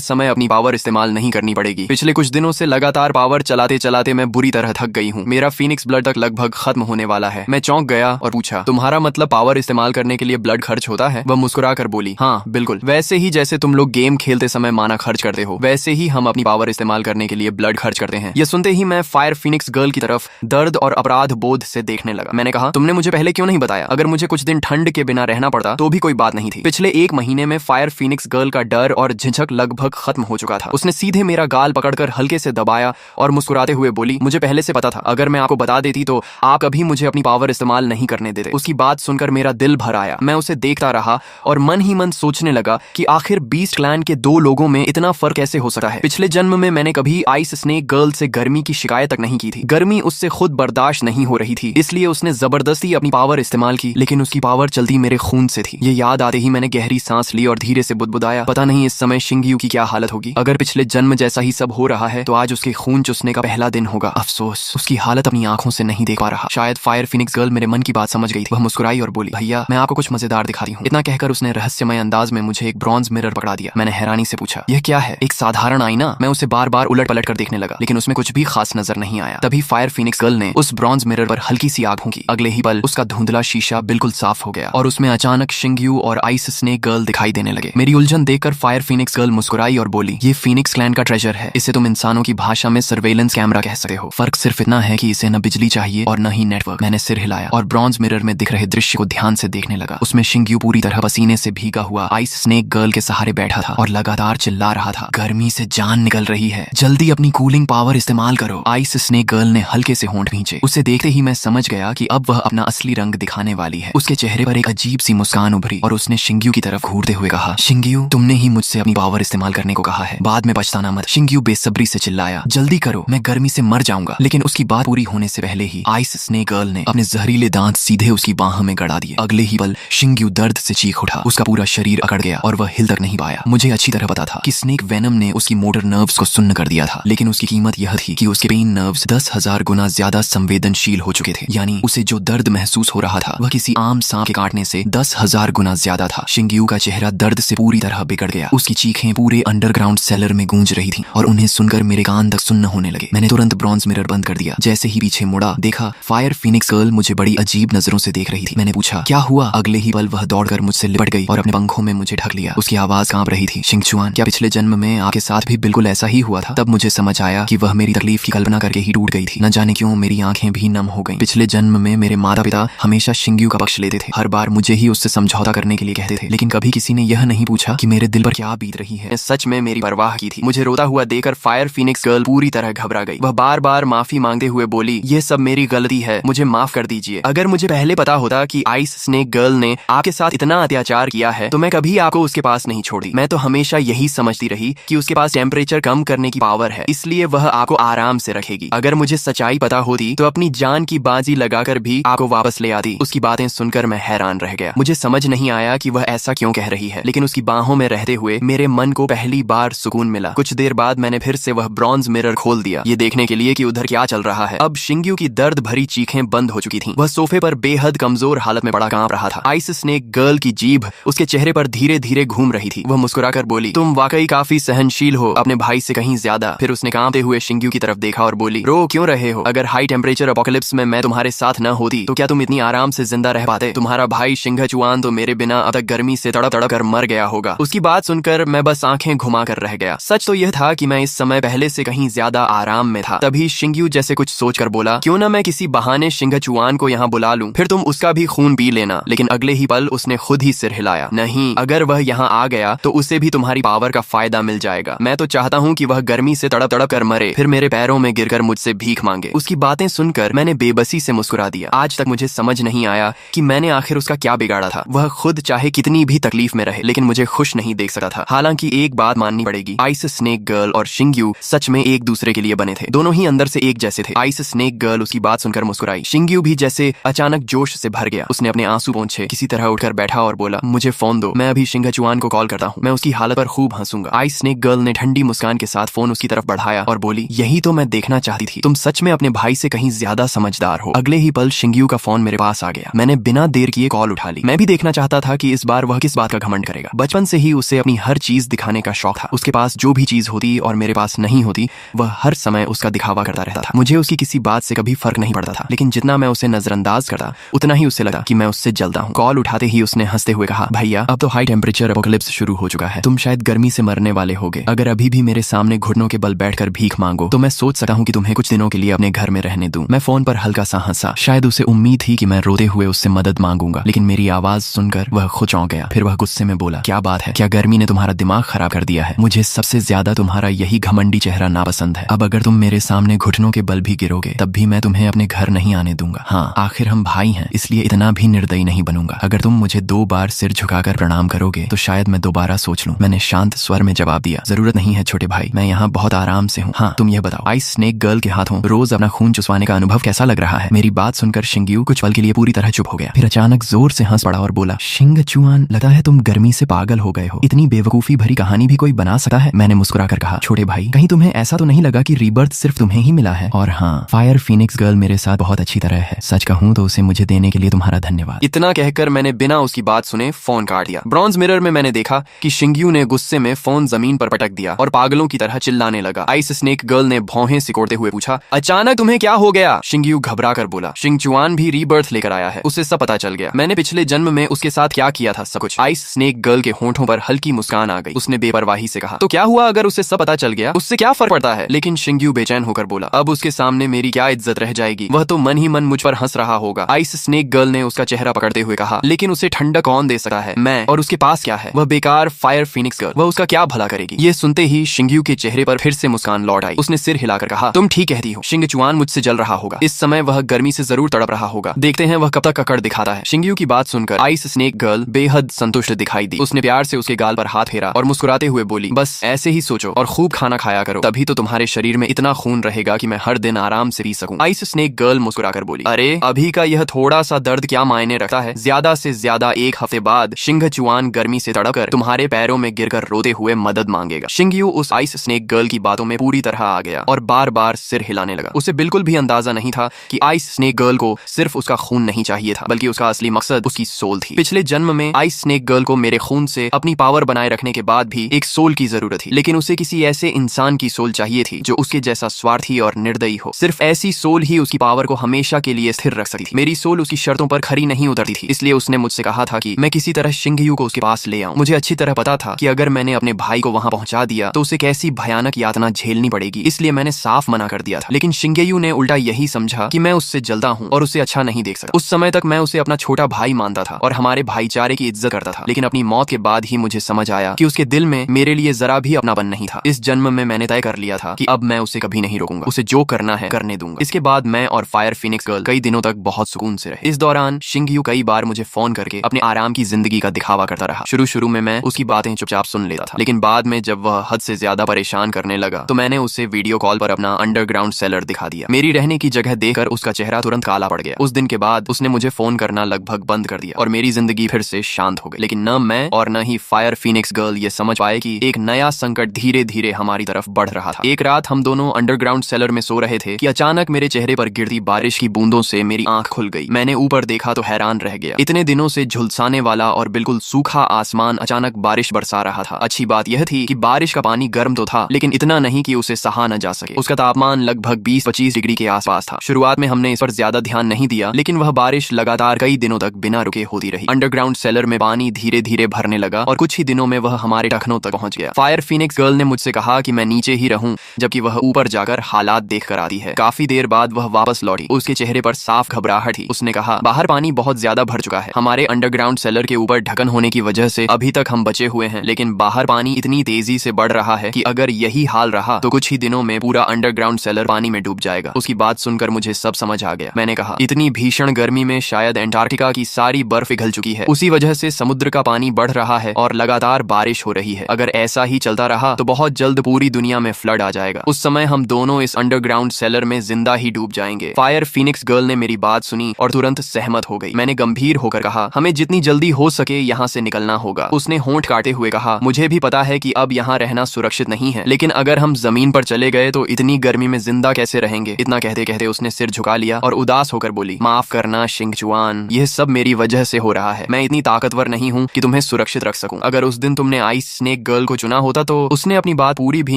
समय अपनी पावर इस्तेमाल नहीं करनी पड़ेगी। पिछले कुछ दिनों से लगातार पावर चलाते चलाते मैं बुरी तरह थक गई हूँ। मेरा फीनिक्स ब्लड तक लगभग खत्म होने वाला है। मैं चौंक गया और पूछा, तुम्हारा मतलब पावर इस्तेमाल करने के लिए ब्लड खर्च होता है? वह मुस्कुरा कर बोली, हाँ बिल्कुल, वैसे ही जैसे तुम लोग गेम खेलते समय माना खर्च करते हो, वैसे ही हम अपनी पावर इस्तेमाल करने के लिए ब्लड खर्च करते हैं। यह सुनते ही मैं फायर फीनिक्स गर्ल की तरफ दर्द और अपराध बोध से देखने लगा। मैंने कहा, तुमने मुझे पहले क्यों नहीं बताया? अगर मुझे कुछ दिन ठंड के बिना रहना पड़ता तो भी कोई बात नहीं थी। पिछले एक महीने में फायर फीनिक्स गर्ल का डर और झिझक लगभग खत्म हो चुका था। उसने सीधे मेरा गाल पकड़कर हल्के से दबाया और मुस्कुराते हुए बोली, मुझे पहले से पता था, अगर मैं आपको बता देती तो आप कभी मुझे अपनी पावर इस्तेमाल नहीं करने देते। उसकी बात सुनकर मेरा दिल भर आया। मैं उसे देखता रहा और मन ही मन सोचने लगा कि आखिर बीस्ट क्लैन के दो लोगों में इतना फर्क कैसे हो सकता है। पिछले जन्म में मैंने कभी आइस स्नेक गर्ल से गर्मी की शिकायत तक नहीं की थी। गर्मी उससे खुद बर्दाश्त नहीं हो रही थी, इसलिए उसने जबरदस्ती अपनी पावर इस्तेमाल की, लेकिन उसकी पावर चलती मेरे खून से थी। ये याद आते ही मैंने गहरी सांस ली और धीरे से बुदबुदाया, पता नहीं इस समय शिंगयू की क्या हालत होगी। अगर पिछले जन्म जैसा ही सब हो रहा है तो आज उसके खून चूसने का पहला दिन होगा। अफसोस, उसकी हालत अपनी आंखों से नहीं देख पा रहा। शायद फायर फीनिक्स गर्ल मेरे मन की बात समझ गई थी। वह मुस्कुराई और बोली, भैया मैं आपको कुछ मजेदार दिखाती हूँ। इतना कहकर उसने रहस्यमय अंदाज में मुझे एक ब्रॉन्ज मिरर पकड़ा दिया। मैंने हैरानी से पूछा, यह क्या है? एक साधारण आईना? मैं उसे बार बार उलट पलट कर देखने लगा, लेकिन उसमें कुछ भी खास नजर नहीं आया। तभी फायर फीनिक्स गर्ल ने उस ब्रॉन्ज मिरर पर हल्की सी आग फूंकी। अगले ही पल उसका धुंधला शीशा बिल्कुल साफ हो गया और उसमें अचानक शिंगयू और आइस स्नेक गर्ल दिखाई देने लगे। मेरी उलझन देखकर फायर फीनिक्स गर्ल मुस्कुराई और बोली, ये फीनिक्स क्लैन का ट्रेजर है। इसे तुम इंसानों की भाषा में सर्वेलेंस कैमरा कह सकते हो। फर्क सिर्फ इतना है कि इसे न बिजली चाहिए और न ही नेटवर्क। मैंने सिर हिलाया और ब्रॉन्ज मिरर में दिख रहे दृश्य को ध्यान से देखने लगा। उसमें शिंगयू पूरी तरह पसीने से भीगा हुआ आइस स्नेक गर्ल के सहारे बैठा था और लगातार चिल्ला रहा था, गर्मी से जान निकल रही है, जल्दी अपनी कूलिंग पावर इस्तेमाल करो। आइस स्नेक गर्ल ने हल्के से होंठ भींचे। उसे देखते ही मैं समझ गया कि अब वह अपना असली रंग दिखाने वाली है। उसके चेहरे पर एक अजीब सी मुस्कान उभरी और उसने शिंगयू की तरफ घूरते हुए कहा, शिंगयू तुमने ही मुझसे अपनी पावर इस्तेमाल करने को कहा है, बाद में पछताना मत। शिंगयू बेसब्री से चिल्लाया, जल्दी करो, मैं गर्मी से मर जाऊंगा। लेकिन उसकी बात पूरी होने से पहले ही आइस स्नेक गर्ल ने अपने जहरीले दांत सीधे उसकी बाह में गड़ा दिए। अगले ही पल शिंगयू दर्द से चीख उठा। उसका पूरा शरीर अकड़ गया और वह हिल तक नहीं पाया। मुझे अच्छी तरह पता था कि स्नेक वेनम ने उसकी मोटर नर्व्स को सुन्न कर दिया था, लेकिन उसकी कीमत यह थी कि उसके पेन नर्व्स 10,000 गुना ज्यादा संवेदनशील हो चुके थे। यानी उसे जो दर्द महसूस हो रहा था वह किसी आम सांप के काटने से 10,000 गुना ज्यादा था। शिंगयू का चेहरा दर्द से पूरी तरह बिगड़ गया। उसकी चीखें पूरे अंडरग्राउंड सेलर में गूंज रही थी और उन्हें सुनकर मेरे कान तक सुन्न होने लगे। मैंने तुरंत ब्रॉन्ज मिरर बंद कर दिया। जैसे ही पीछे मुड़ा, देखा फायर फीनिक्स गर्ल मुझे बड़ी अजीब नजरों से देख रही थी। मैंने पूछा, क्या हुआ? अगले ही पल वह दौड़कर मुझसे लिपट गई और अपने पंखों में मुझे ढक लिया। उसकी आवाज कांप रही थी, शिंगचुआन क्या पिछले जन्म में आपके साथ भी बिल्कुल ऐसा ही हुआ था? तब मुझे समझ आया कि वह मेरी तकलीफ की कल्पना करके ही टूट गई थी। न जाने क्यों मेरी आंखें भी नम हो गईं। पिछले जन्म में मेरे माता पिता हमेशा शिंगयू का पक्ष लेते थे। हर बार मुझे ही उससे समझौता करने के लिए कहते थे, लेकिन कभी किसी ने यह नहीं पूछा कि मेरे दिल पर क्या बीत रही है। सच में मेरी परवाह की थी। मुझे रोता हुआ देखकर फायर फीनिक्स गर्ल पूरी तरह घबरा गई। वह बार बार माफी मांगते हुए बोली, ये सब मेरी गलती है, मुझे माफ कर दीजिए। अगर मुझे पहले पता होता कि आइस स्नेक गर्ल ने आपके साथ इतना अत्याचार किया है तो मैं कभी आपको उसके पास नहीं छोड़ी। मैं तो हमेशा यही समझती रही कि उसके पास टेम्परेचर कम करने की पावर है, इसलिए वह आपको आराम से रखेगी। अगर मुझे सच्चाई पता होती तो अपनी जान की बाजी लगाकर भी आपको वापस ले आती। उसकी बातें सुनकर मैं हैरान रह गया। मुझे समझ नहीं आया कि वह ऐसा क्यों कह रही है, लेकिन उसकी बाहों में रहते हुए मेरे मन को पहली बार सुकून मिला। कुछ देर बाद मैंने फिर से वह ब्रॉन्ज मिरर खोल दिया, ये देखने के लिए कि उधर क्या चल रहा है। अब शिंगयू की दर्द भरी चीखें बंद हो चुकी थीं। वह सोफे पर बेहद कमजोर हालत में पड़ा कांप रहा था। आइस स्नेक गर्ल की जीभ उसके चेहरे पर धीरे धीरे घूम रही थी। वह मुस्कुराकर बोली, तुम वाकई काफी सहनशील हो, अपने भाई से कहीं ज्यादा। फिर उसने कांपते हुए शिंगयू की तरफ देखा और बोली, रो क्यों रहे हो? अगर हाई टेम्परेचर अपोकलिप्स में मैं तुम्हारे साथ न होती तो क्या तुम इतनी आराम से जिंदा रह पाते? तुम्हारा भाई शिंगचुआन तो मेरे बिना अब तक गर्मी से तड़प तड़प कर मर गया होगा। उसकी बात सुनकर मैं बस आंखें घुमा कर रह गया। सच तो यह था कि मैं इस समय पहले से कहीं ज्यादा आराम में था। तभी शिंगयू जैसे कुछ सोचकर बोला, क्यों ना मैं किसी बहाने शिंगचुआन को यहाँ बुला लूं, फिर तुम उसका भी खून पी लेना। लेकिन अगले ही पल उसने खुद ही सिर हिलाया, नहीं, अगर वह यहाँ आ गया तो उसे भी तुम्हारी पावर का फायदा मिल जाएगा। मैं तो चाहता हूँ कि वह गर्मी से तड़प तड़प कर मरे, फिर मेरे पैरों में गिरकर मुझसे भीख मांगे। उसकी बातें सुनकर मैंने बेबसी से मुस्कुरा दिया। आज तक मुझे समझ नहीं आया कि मैंने आखिर उसका क्या बिगाड़ा था। वह खुद चाहे कितनी भी तकलीफ में रहे, लेकिन मुझे खुश नहीं देख सकता था। हालांकि एक बात माननी पड़ेगी, आइस स्नेक गर्ल और शिंगयू सच में एक दूसरे के लिए बने थे। दोनों ही अंदर से एक जैसे थे। आइस स्नेक गर्ल उसकी बात सुनकर मुस्कुराई। शिंगयू भी जैसे अचानक जोश से भर गया। उसने अपने आंसू पोंछे किसी तरह उठकर बैठा और बोला, मुझे फोन दो, मैं अभी शिंगचुआन को कॉल करता हूँ, मैं उसकी हालत पर खूब हंसूंगा। आइस स्नेक गर्ल ने ठंडी मुस्कान के साथ फोन उसकी तरफ बढ़ाया और बोली, यही तो मैं देखना चाहती थी, तुम सच में अपने भाई से कहीं ज्यादा समझदार हो। अगले ही पल शिंगयू का फोन मेरे पास आ गया। मैंने बिना देर किए कॉल उठा ली। मैं भी देखना चाहता था कि इस बार वह किस बात का घमंड करेगा। बचपन से ही उसे अपनी हर चीज दिखाने का शौक था। उसके पास जो भी चीज होती और मेरे पास नहीं होती, वह हर समय उसका दिखावा करता रहता था। मुझे उसकी किसी बात से कभी फर्क नहीं पड़ता था, लेकिन जितना मैं उसे नजरअंदाज करता उतना ही उसे लगा कि मैं उससे जलता हूँ। कॉल उठाते ही उसने हंसते हुए कहा, भैया अब तो हाई टेम्परेचर एपोकलिप्स शुरू हो चुका है, तुम शायद गर्मी से मरने वाले होगे। अगर अभी भी मेरे सामने घुटनों के बल बैठकर भीख मांगो तो मैं सोच सकता हूँ कि तुम्हें कुछ दिनों के लिए अपने घर में रहने दूं। मैं फोन पर हल्का सा हंसा। शायद उसे उम्मीद थी कि मैं रोते हुए उससे मदद मांगूंगा, लेकिन मेरी आवाज सुनकर वह खुद चौंक गया। फिर वह गुस्से में बोला, क्या बात है, क्या गर्मी ने तुम्हारा दिमाग खराब कर दिया है? मुझे सबसे ज्यादा तुम्हारा यही घमंडी चेहरा नापसंद है। अब अगर तुम मेरे सामने घुटनों के बल भी गिरोगे तब भी मैं तुम्हें अपने घर नहीं आने दूंगा। हाँ, आखिर हम भाई हैं, इसलिए इतना भी निर्दयी नहीं बनूंगा। अगर तुम मुझे 2 बार सिर झुकाकर प्रणाम करोगे तो शायद मैं दोबारा सोच लूं। मैंने शांत स्वर में जवाब दिया, जरूरत नहीं है छोटे भाई, मैं यहाँ बहुत आराम से हूँ। हाँ, तुम यह बताओ, आइस स्नेक गर्ल के हाथों रोज अपना खून चुसवाने का अनुभव कैसा लग रहा है? मेरी बात सुनकर शिंग्यू कुछ पल के लिए पूरी तरह चुप हो गया। फिर अचानक जोर से हंस पड़ा और बोला, शिंगचुआन, लगता है तुम गर्मी से पागल हो गए हो। इतनी बेवकूफी भरी कहानी भी कोई बना सकता है? मैंने मुस्कुराकर कहा, छोटे भाई, कहीं तुम्हें ऐसा तो नहीं लगा कि रीबर्थ सिर्फ तुम्हें ही मिला है? और हाँ, फायर फीनिक्स गर्ल मेरे साथ बहुत अच्छी तरह है। सच कहूँ तो उसे मुझे देने के लिए तुम्हारा धन्यवाद। इतना कहकर मैंने बिना उसकी बात सुने फोन काट दिया। ब्रॉन्ज मिरर में मैंने देखा कि शिंग्यू ने गुस्से में फोन जमीन पर पटक दिया और पागलों की तरह चिल्लाने लगा। आइस स्नेक गर्ल ने भौहें सिकोड़ते हुए पूछा, अचानक तुम्हें क्या हो गया? शिंग्यू घबरा कर बोला, शिंगचुआन भी रीबर्थ लेकर आया है, उसे सब पता चल गया। मैंने पिछले जन्म में उसके साथ क्या किया था, सब कुछ। आइस स्नेक गर्ल के होंठों पर हल्की मुस्कान आ गई। उसने बेपरवाही से कहा, तो क्या हुआ अगर उसे सब पता चल गया? उससे क्या फर्क पड़ता है? लेकिन शिंग्यू बेचैन होकर बोला, अब उसके सामने मेरी क्या इज्जत रह जाएगी? वह तो मन ही मन मुझ पर हंस रहा होगा। आइस स्नेक गर्ल ने उसका चेहरा पकड़ते हुए कहा, लेकिन उसे ठंडक कौन दे सकता है? मैं। और उसके पास क्या है? वह बेकार फायर फीनिक्स गर्ल, वह उसका क्या भला करेगी? ये सुनते ही शिंग्यू के चेहरे पर फिर से मुस्कान लौट आई। उसने सिर हिलाकर कहा, तुम ठीक कहती हो, शिंगचुआन मुझसे जल रहा होगा। इस समय वह गर्मी से जरूर तड़प रहा होगा। देखते हैं वह कब तक अकड़ दिखाता है। शिंग्यू की बात सुनकर आइस स्नेक गर्ल बेहद संतुष्ट दिखाई दी। उसने प्यार से उसके गाल पर हाथ फेरा और मुस्कुराते हुए बोली, बस ऐसे ही सोचो और खूब खाना खाया करो, तभी तो तुम्हारे शरीर में इतना खून रहेगा कि मैं हर दिन आराम से पी सकूं। आइस स्नेक गर्ल मुस्कुराकर बोली, अरे अभी का यह थोड़ा सा दर्द क्या मायने रखता है? ज्यादा से ज्यादा 1 हफ्ते बाद शिंगचुआन गर्मी से तड़पकर तुम्हारे पैरों में गिरकर रोते हुए मदद मांगेगा। शिंग्यू उस आइस स्नेक गर्ल की बातों में पूरी तरह आ गया और बार बार सिर हिलाने लगा। उसे बिल्कुल भी अंदाजा नहीं था कि आइस स्नेक गर्ल को सिर्फ उसका खून नहीं चाहिए था, बल्कि उसका असली मकसद उसकी सोल थी। पिछले जन्म में आइस स्नेक गर्ल को मेरे खून से अपनी पावर बनाए रखने के बाद भी एक सोल की जरूरत थी, लेकिन उसे किसी ऐसे इंसान की सोल चाहिए थी जो उसके जैसा स्वार्थी और निर्दयी हो। सिर्फ ऐसी सोल ही उसकी पावर को हमेशा के लिए स्थिर रख सकती थी। मेरी सोल उसकी शर्तों पर खरी नहीं उतरती थी, इसलिए उसने मुझसे कहा था कि मैं किसी तरह शिंग्यू को उसके पास ले आऊं। मुझे अच्छी तरह पता था कि अगर मैंने अपने भाई को वहां पहुंचा दिया तो उसे कैसी भयानक यातना झेलनी पड़ेगी, इसलिए मैंने साफ मना कर दिया था। लेकिन शिंगेयू ने उल्टा यही समझा कि मैं उससे जलता हूं और उसे अच्छा नहीं देख सकता। उस समय तक मैं उसे अपना छोटा भाई मानता था और हमारे भाईचारे की इज्जत करता था, लेकिन अपनी मौत के बाद ही मुझे समझ आया कि उसके दिल में मेरे लिए जरा भी अपनापन नहीं था। इस जन्म में मैंने तय कर लिया था कि अब मैं उसे कभी नहीं रोकूंगा, उसे जो करना है करने दूंगा। इसके बाद मैं और फायर फीनिक्स गर्ल कई दिनों तक बहुत सुकून से रहे। इस दौरान शिंगयू कई बार मुझे फोन करके अपने आराम की जिंदगी का दिखावा करता रहा। शुरू में मैं उसकी बातें चुपचाप सुन लेता था, लेकिन बाद में जब वह हद से ज्यादा परेशान करने लगा तो मैंने उसे वीडियो कॉल पर अपना अंडरग्राउंड सेलर दिखा दिया। मेरी रहने की जगह देखकर उसका चेहरा तुरंत काला पड़ गया। उस दिन के बाद उसने मुझे फोन करना लगभग बंद कर दिया और मेरी जिंदगी फिर से शांत हो गई। लेकिन न मैं और न ही फायर फीनिक्स गर्ल ये समझ पाए कि एक नया संकट धीरे धीरे हमारी तरफ बढ़ रहा था। एक रात हम दोनों अंडरग्राउंड सेलर में सो रहे थे कि अचानक मेरे चेहरे पर गिरती बारिश की बूंदों से मेरी आंख खुल गई। मैंने ऊपर देखा तो हैरान रह गया। इतने दिनों से झुलसाने वाला और बिल्कुल सूखा आसमान अचानक बारिश बरसा रहा था। अच्छी बात यह थी कि बारिश का पानी गर्म तो था, लेकिन इतना नहीं कि उसे सहा न जा सके। उसका तापमान लगभग 20-25 डिग्री के आसपास था। शुरुआत में हमने इस पर ज्यादा ध्यान नहीं दिया, लेकिन वह बारिश लगातार कई दिनों तक बिना रुके होती रही। अंडरग्राउंड सेलर में पानी धीरे धीरे भरने लगा और कुछ ही दिनों में वह हमारे टखनों तक पहुंच गया। फायर फीनिक्स गर्ल ने मुझसे कहा कि मैं नीचे ही रहूं, जबकि वह ऊपर जाकर हालात देख कर आती है। काफी देर बाद वह वापस लौटी। उसके चेहरे पर साफ घबराहट थी। उसने कहा, बाहर पानी बहुत ज्यादा भर चुका है। हमारे अंडरग्राउंड सेलर के ऊपर ढक्कन होने की वजह से अभी तक हम बचे हुए हैं, लेकिन बाहर पानी इतनी तेजी से बढ़ रहा है कि अगर यही हाल रहा तो कुछ ही दिनों में पूरा अंडरग्राउंड सेलर पानी में डूब जाएगा। उसकी बात सुनकर मुझे सब समझ आ गया। मैंने कहा, इतनी भीषण गर्मी में शायद अंटार्कटिका की सारी बर्फ पिघल चुकी है। उसी वजह से समुद्र का पानी बढ़ रहा है और लगातार बारिश हो रही है। अगर ऐसा ही चलता रहा तो बहुत जल्द पूरी दुनिया में फ्लड आ जाएगा। उस समय हम दोनों इस अंडरग्राउंड सेलर में जिंदा ही डूब जाएंगे। फायर फीनिक्स गर्ल ने मेरी बात सुनी और तुरंत सहमत हो गई। मैंने गंभीर होकर कहा, हमें जितनी जल्दी हो सके यहाँ से निकलना होगा। उसने होंठ काटे हुए कहा, मुझे भी पता है कि अब यहाँ रहना सुरक्षित नहीं है, लेकिन अगर हम जमीन पर चले गए तो इतनी गर्मी में जिंदा कैसे रहेंगे? इतना कहते कहते उसने सिर झुका लिया और उदास होकर बोली, माफ करना शिंगचुआन, यह सब मेरी वजह से हो रहा है। मैं इतनी ताकतवर नहीं हूँ कि तुम्हें सुरक्षित रख सकूं। अगर उस दिन तुमने आइस स्नेक गर्ल को चुना होता तो उसने अपनी बात पूरी भी